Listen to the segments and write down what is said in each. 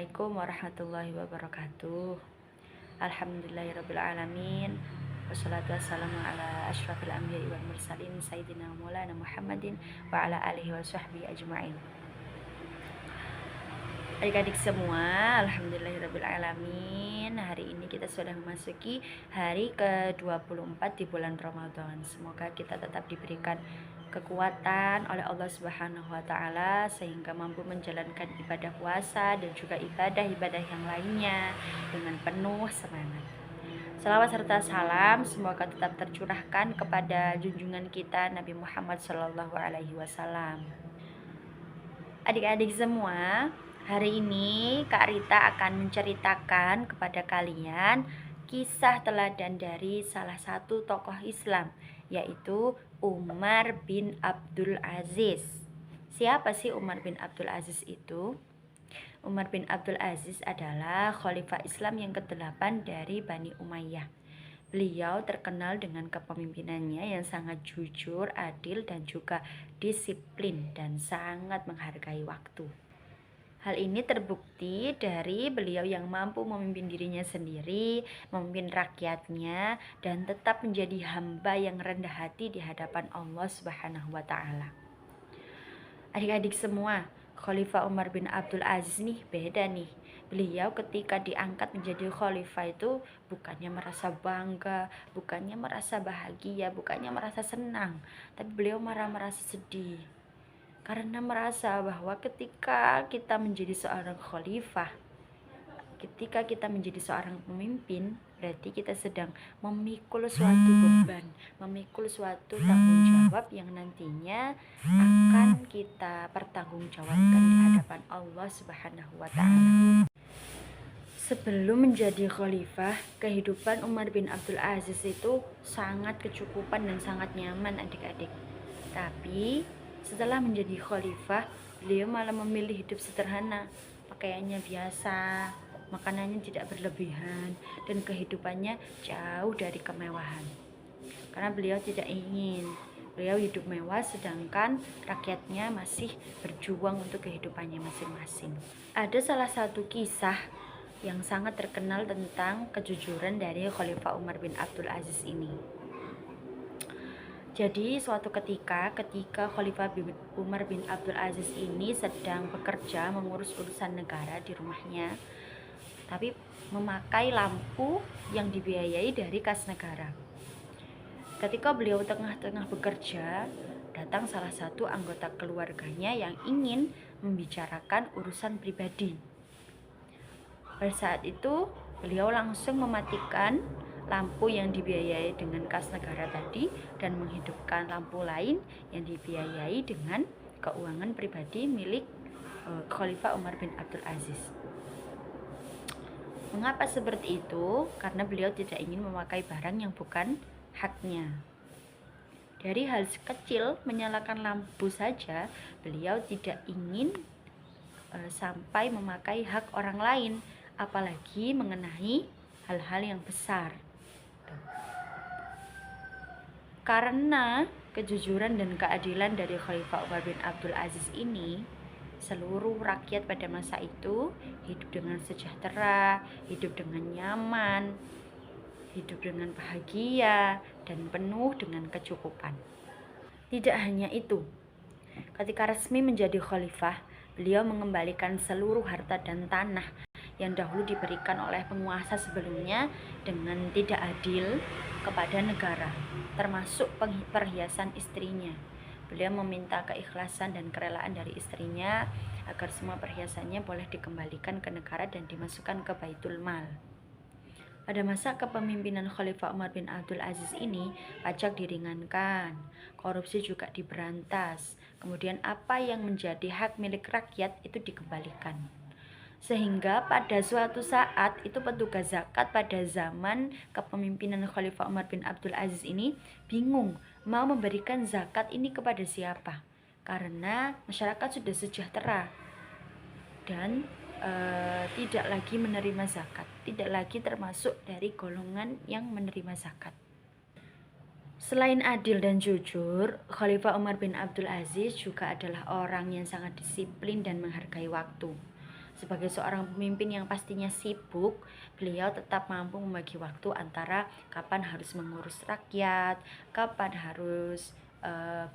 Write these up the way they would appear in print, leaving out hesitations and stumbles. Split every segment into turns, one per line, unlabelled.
Assalamualaikum warahmatullahi wabarakatuh. Alhamdulillahirrabbilalamin. Wassalatu wassalamu ala asyrafil anbiya'i wal mursalin Sayyidina Maulana Muhammadin wa ala alihi wa sahbihi ajma'in. Adik-adik semua, alhamdulillahirrabbilalamin. Hari ini kita sudah memasuki hari ke-24 di bulan Ramadan. Semoga kita tetap diberikan kekuatan oleh Allah Subhanahu wa taala sehingga mampu menjalankan ibadah puasa dan juga ibadah-ibadah yang lainnya dengan penuh semangat. Salawat serta salam semoga tetap tercurahkan kepada junjungan kita Nabi Muhammad Shallallahu alaihi wasallam. Adik-adik semua, hari ini Kak Rita akan menceritakan kepada kalian kisah teladan dari salah satu tokoh Islam, yaitu Umar bin Abdul Aziz. Siapa sih Umar bin Abdul Aziz itu? Umar bin Abdul Aziz adalah khalifah Islam yang ke-8 dari Bani Umayyah. Beliau terkenal dengan kepemimpinannya yang sangat jujur, adil, dan juga disiplin dan sangat menghargai waktu. Hal ini terbukti dari beliau yang mampu memimpin dirinya sendiri, memimpin rakyatnya, dan tetap menjadi hamba yang rendah hati di hadapan Allah Subhanahu wa taala. Adik-adik semua, Khalifah Umar bin Abdul Aziz nih beda nih. Beliau ketika diangkat menjadi khalifah itu bukannya merasa bangga, bukannya merasa bahagia, bukannya merasa senang, tapi beliau malah merasa sedih. Karena merasa bahwa ketika kita menjadi seorang khalifah, ketika kita menjadi seorang pemimpin, berarti kita sedang memikul suatu beban, memikul suatu tanggung jawab yang nantinya akan kita pertanggungjawabkan di hadapan Allah Subhanahu wa taala. Sebelum menjadi khalifah, kehidupan Umar bin Abdul Aziz itu sangat kecukupan dan sangat nyaman adik-adik. Tapi setelah menjadi khalifah, beliau malah memilih hidup sederhana, pakaiannya biasa, makanannya tidak berlebihan, dan kehidupannya jauh dari kemewahan. Karena beliau tidak ingin beliau hidup mewah sedangkan rakyatnya masih berjuang untuk kehidupannya masing-masing. Ada salah satu kisah yang sangat terkenal tentang kejujuran dari Khalifah Umar bin Abdul Aziz ini. Jadi suatu ketika Khalifah Umar bin Abdul Aziz ini sedang bekerja mengurus urusan negara di rumahnya, tapi memakai lampu yang dibiayai dari kas negara. Ketika beliau tengah-tengah bekerja, datang salah satu anggota keluarganya yang ingin membicarakan urusan pribadi. Pada saat itu, beliau langsung mematikan lampu yang dibiayai dengan kas negara tadi dan menghidupkan lampu lain yang dibiayai dengan keuangan pribadi milik Khalifah Umar bin Abdul Aziz. Mengapa seperti itu? Karena beliau tidak ingin memakai barang yang bukan haknya. Dari hal kecil menyalakan lampu saja, beliau tidak ingin sampai memakai hak orang lain, apalagi mengenai hal-hal yang besar. Karena kejujuran dan keadilan dari Khalifah Umar bin Abdul Aziz ini, seluruh rakyat pada masa itu hidup dengan sejahtera, hidup dengan nyaman, hidup dengan bahagia, dan penuh dengan kecukupan. Tidak hanya itu, ketika resmi menjadi khalifah, beliau mengembalikan seluruh harta dan tanah yang dahulu diberikan oleh penguasa sebelumnya dengan tidak adil kepada negara, termasuk perhiasan istrinya. Beliau meminta keikhlasan dan kerelaan dari istrinya agar semua perhiasannya boleh dikembalikan ke negara dan dimasukkan ke Baitul Mal. Pada masa kepemimpinan Khalifah Umar bin Abdul Aziz ini, pajak diringankan, korupsi juga diberantas, kemudian apa yang menjadi hak milik rakyat itu dikembalikan. Sehingga pada suatu saat itu petugas zakat pada zaman kepemimpinan Khalifah Umar bin Abdul Aziz ini bingung mau memberikan zakat ini kepada siapa, karena masyarakat sudah sejahtera dan tidak lagi menerima zakat, tidak lagi termasuk dari golongan yang menerima zakat. Selain adil dan jujur, Khalifah Umar bin Abdul Aziz juga adalah orang yang sangat disiplin dan menghargai waktu. Sebagai seorang pemimpin yang pastinya sibuk, beliau tetap mampu membagi waktu antara kapan harus mengurus rakyat, kapan harus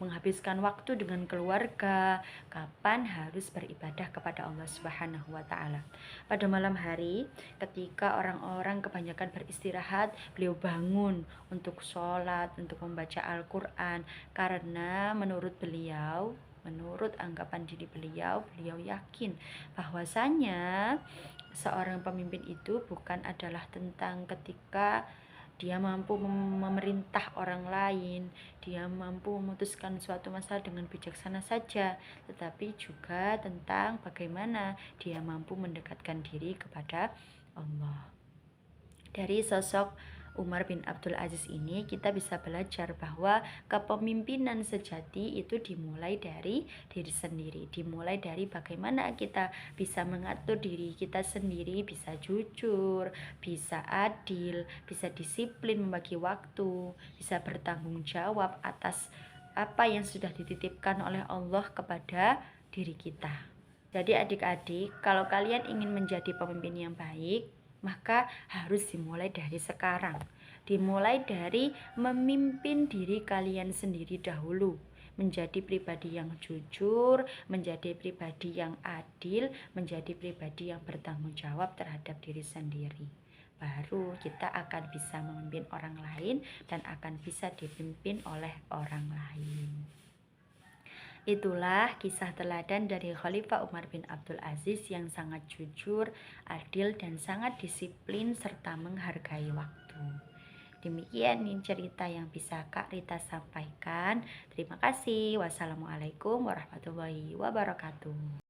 menghabiskan waktu dengan keluarga, kapan harus beribadah kepada Allah Subhanahu wa Ta'ala. Pada malam hari, ketika orang-orang kebanyakan beristirahat, beliau bangun untuk sholat, untuk membaca Al-Quran, karena menurut anggapan diri beliau yakin bahwasanya seorang pemimpin itu bukan adalah tentang ketika dia mampu memerintah orang lain, dia mampu memutuskan suatu masalah dengan bijaksana saja, tetapi juga tentang bagaimana dia mampu mendekatkan diri kepada Allah. Dari sosok Umar bin Abdul Aziz ini kita bisa belajar bahwa kepemimpinan sejati itu dimulai dari diri sendiri, dimulai dari bagaimana kita bisa mengatur diri kita sendiri, bisa jujur, bisa adil, bisa disiplin membagi waktu, bisa bertanggung jawab atas apa yang sudah dititipkan oleh Allah kepada diri kita. Jadi adik-adik, kalau kalian ingin menjadi pemimpin yang baik, maka harus dimulai dari sekarang. Dimulai dari memimpin diri kalian sendiri dahulu, menjadi pribadi yang jujur, menjadi pribadi yang adil, menjadi pribadi yang bertanggung jawab terhadap diri sendiri. Baru kita akan bisa memimpin orang lain dan akan bisa dipimpin oleh orang lain. Itulah kisah teladan dari Khalifah Umar bin Abdul Aziz yang sangat jujur, adil, dan sangat disiplin serta menghargai waktu. Demikian nih cerita yang bisa Kak Rita sampaikan. Terima kasih. Wassalamualaikum warahmatullahi wabarakatuh.